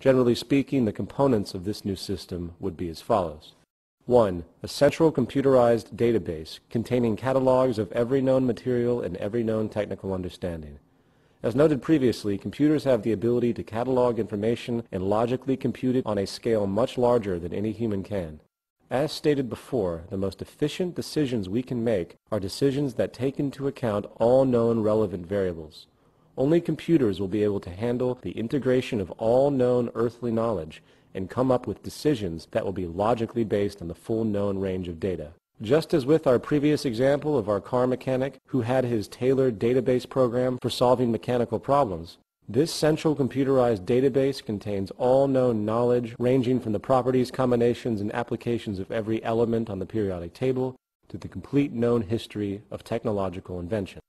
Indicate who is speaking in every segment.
Speaker 1: Generally speaking, the components of this new system would be as follows. 1. A central computerized database containing catalogs of every known material and every known technical understanding. As noted previously, computers have the ability to catalog information and logically compute it on a scale much larger than any human can. As stated before, the most efficient decisions we can make are decisions that take into account all known relevant variables. Only computers will be able to handle the integration of all known earthly knowledge and come up with decisions that will be logically based on the full known range of data. Just as with our previous example of our car mechanic who had his tailored database program for solving mechanical problems, this central computerized database contains all known knowledge ranging from the properties, combinations, and applications of every element on the periodic table to the complete known history of technological invention.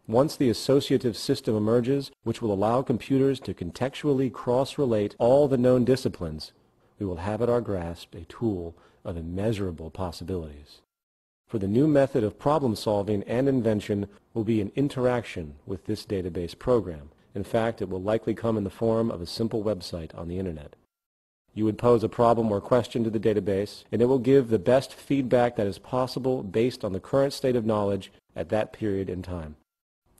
Speaker 1: Once the associative system emerges, which will allow computers to contextually cross-relate all the known disciplines, we will have at our grasp a tool of immeasurable possibilities. For the new method of problem-solving and invention will be an interaction with this database program. In fact, it will likely come in the form of a simple website on the Internet. You would pose a problem or question to the database, and it will give the best feedback that is possible based on the current state of knowledge at that period in time.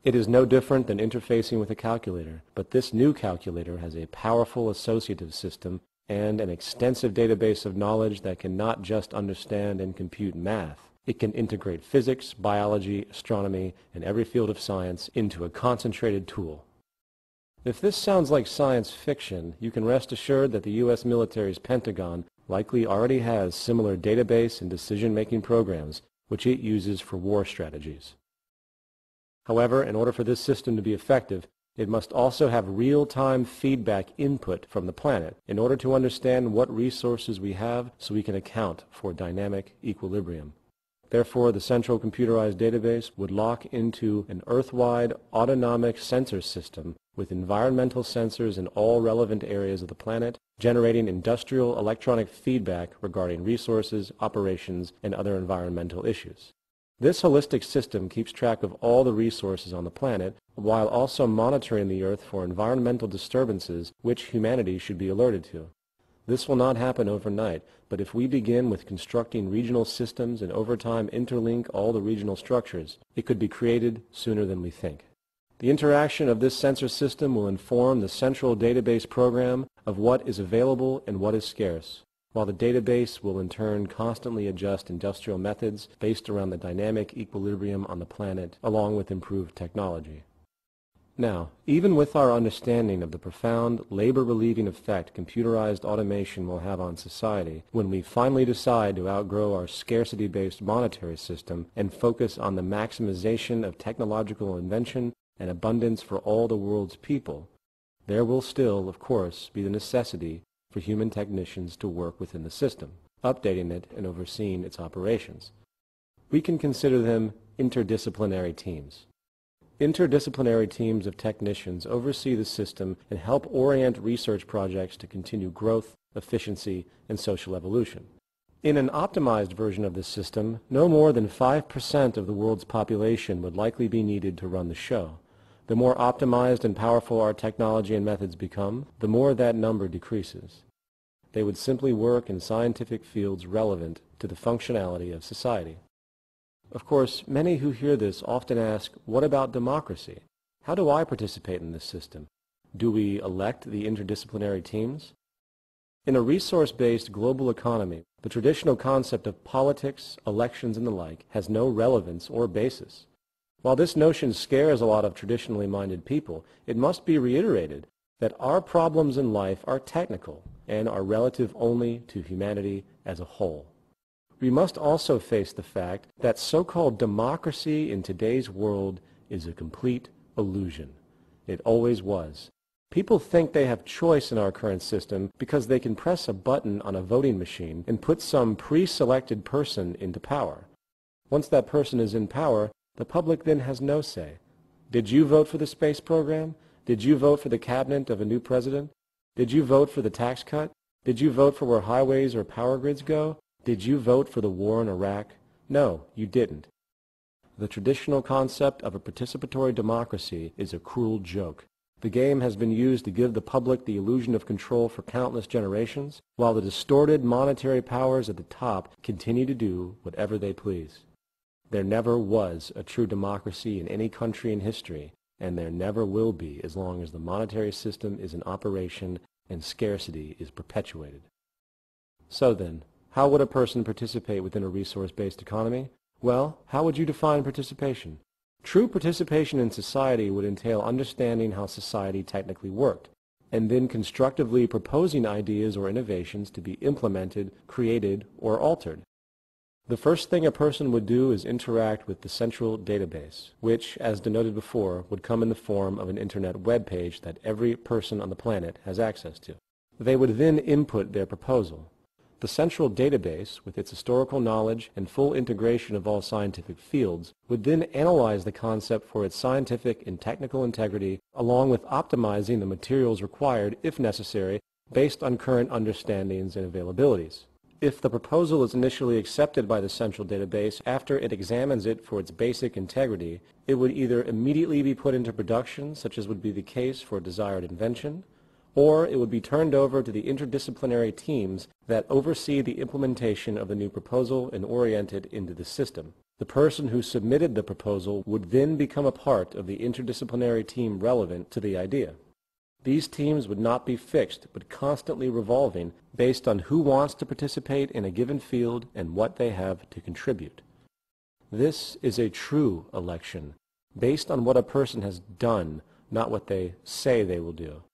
Speaker 1: It is no different than interfacing with a calculator, but this new calculator has a powerful associative system and an extensive database of knowledge that can not just understand and compute math. It can integrate physics, biology, astronomy, and every field of science into a concentrated tool. If this sounds like science fiction, you can rest assured that the U.S. military's Pentagon likely already has similar database and decision-making programs which it uses for war strategies. However, in order for this system to be effective, it must also have real-time feedback input from the planet in order to understand what resources we have so we can account for dynamic equilibrium. Therefore, the central computerized database would lock into an Earth-wide autonomic sensor system with environmental sensors in all relevant areas of the planet, generating industrial electronic feedback regarding resources, operations, and other environmental issues. This holistic system keeps track of all the resources on the planet while also monitoring the Earth for environmental disturbances which humanity should be alerted to. This will not happen overnight, but if we begin with constructing regional systems and over time interlink all the regional structures, it could be created sooner than we think. The interaction of this sensor system will inform the central database program of what is available and what is scarce, while the database will in turn constantly adjust industrial methods based around the dynamic equilibrium on the planet, along with improved technology. Now, even with our understanding of the profound labor-relieving effect computerized automation will have on society, when we finally decide to outgrow our scarcity-based monetary system and focus on the maximization of technological invention and abundance for all the world's people, there will still, of course, be the necessity for human technicians to work within the system, updating it and overseeing its operations. We can consider them interdisciplinary teams. Interdisciplinary teams of technicians oversee the system and help orient research projects to continue growth, efficiency, and social evolution. In an optimized version of this system, no more than 5% of the world's population would likely be needed to run the show. The more optimized and powerful our technology and methods become, the more that number decreases. They would simply work in scientific fields relevant to the functionality of society. Of course, many who hear this often ask, what about democracy? How do I participate in this system? Do we elect the interdisciplinary teams? In a resource-based global economy, the traditional concept of politics, elections, and the like has no relevance or basis. While this notion scares a lot of traditionally minded people, it must be reiterated that our problems in life are technical and are relative only to humanity as a whole. We must also face the fact that so-called democracy in today's world is a complete illusion. It always was. People think they have choice in our current system because they can press a button on a voting machine and put some pre-selected person into power. Once that person is in power, the public then has no say. Did you vote for the space program? Did you vote for the cabinet of a new president? Did you vote for the tax cut? Did you vote for where highways or power grids go? Did you vote for the war in Iraq? No, you didn't. The traditional concept of a participatory democracy is a cruel joke. The game has been used to give the public the illusion of control for countless generations, while the distorted monetary powers at the top continue to do whatever they please. There never was a true democracy in any country in history, and there never will be as long as the monetary system is in operation and scarcity is perpetuated. So then, how would a person participate within a resource-based economy? Well, how would you define participation? True participation in society would entail understanding how society technically worked, and then constructively proposing ideas or innovations to be implemented, created, or altered. The first thing a person would do is interact with the central database, which, as denoted before, would come in the form of an internet web page that every person on the planet has access to. They would then input their proposal. The central database, with its historical knowledge and full integration of all scientific fields, would then analyze the concept for its scientific and technical integrity, along with optimizing the materials required, if necessary, based on current understandings and availabilities. If the proposal is initially accepted by the central database, after it examines it for its basic integrity, it would either immediately be put into production, such as would be the case for a desired invention, or it would be turned over to the interdisciplinary teams that oversee the implementation of the new proposal and orient it into the system. The person who submitted the proposal would then become a part of the interdisciplinary team relevant to the idea. These teams would not be fixed, but constantly revolving based on who wants to participate in a given field and what they have to contribute. This is a true election, based on what a person has done, not what they say they will do.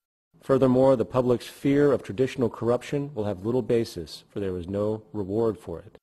Speaker 1: Furthermore, the public's fear of traditional corruption will have little basis, for there is no reward for it.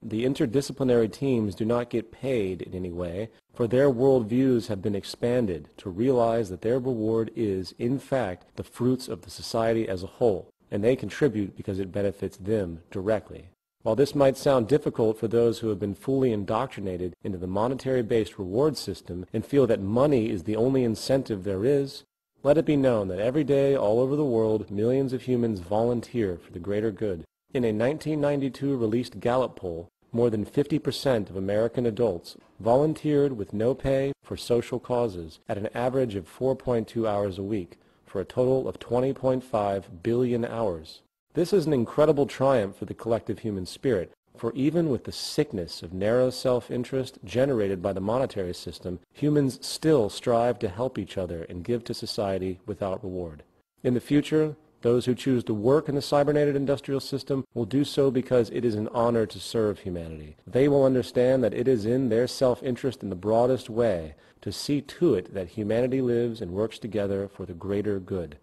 Speaker 1: The interdisciplinary teams do not get paid in any way, for their worldviews have been expanded to realize that their reward is, in fact, the fruits of the society as a whole, and they contribute because it benefits them directly. While this might sound difficult for those who have been fully indoctrinated into the monetary-based reward system and feel that money is the only incentive there is, let it be known that every day all over the world millions of humans volunteer for the greater good. In a 1992 released Gallup poll, more than 50% of American adults volunteered with no pay for social causes at an average of 4.2 hours a week, for a total of 20.5 billion hours. This is an incredible triumph for the collective human spirit, for even with the sickness of narrow self-interest generated by the monetary system, humans still strive to help each other and give to society without reward. In the future, those who choose to work in the cybernetic industrial system will do so because it is an honor to serve humanity. They will understand that it is in their self-interest in the broadest way to see to it that humanity lives and works together for the greater good.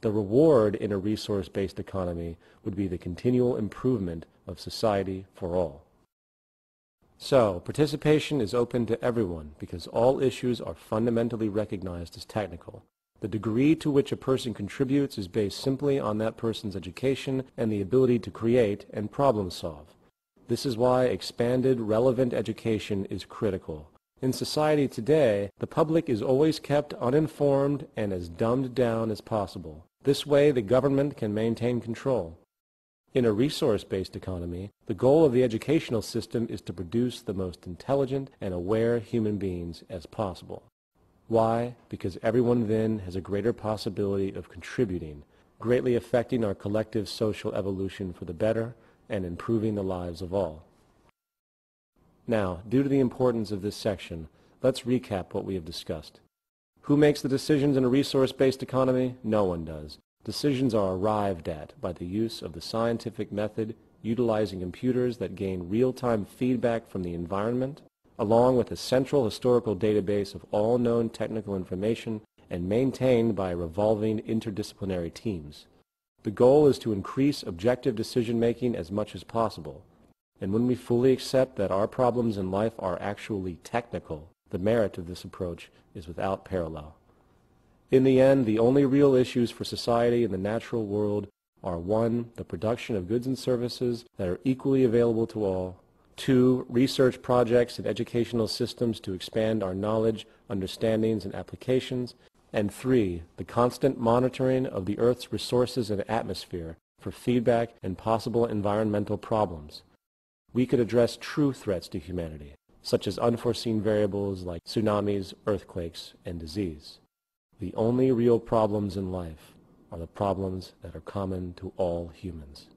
Speaker 1: The reward in a resource-based economy would be the continual improvement of society for all. So, participation is open to everyone because all issues are fundamentally recognized as technical. The degree to which a person contributes is based simply on that person's education and the ability to create and problem solve. This is why expanded, relevant education is critical. In society today, the public is always kept uninformed and as dumbed down as possible. This way, the government can maintain control. In a resource-based economy, the goal of the educational system is to produce the most intelligent and aware human beings as possible. Why? Because everyone then has a greater possibility of contributing, greatly affecting our collective social evolution for the better and improving the lives of all. Now, due to the importance of this section, let's recap what we have discussed. Who makes the decisions in a resource-based economy? No one does. Decisions are arrived at by the use of the scientific method, utilizing computers that gain real-time feedback from the environment, along with a central historical database of all known technical information and maintained by revolving interdisciplinary teams. The goal is to increase objective decision-making as much as possible, and when we fully accept that our problems in life are actually technical, the merit of this approach is without parallel. In the end, the only real issues for society in the natural world are 1. The production of goods and services that are equally available to all, 2. Research projects and educational systems to expand our knowledge, understandings, and applications, and 3. The constant monitoring of the Earth's resources and atmosphere for feedback and possible environmental problems. We could address true threats to humanity, such as unforeseen variables like tsunamis, earthquakes, and disease. The only real problems in life are the problems that are common to all humans.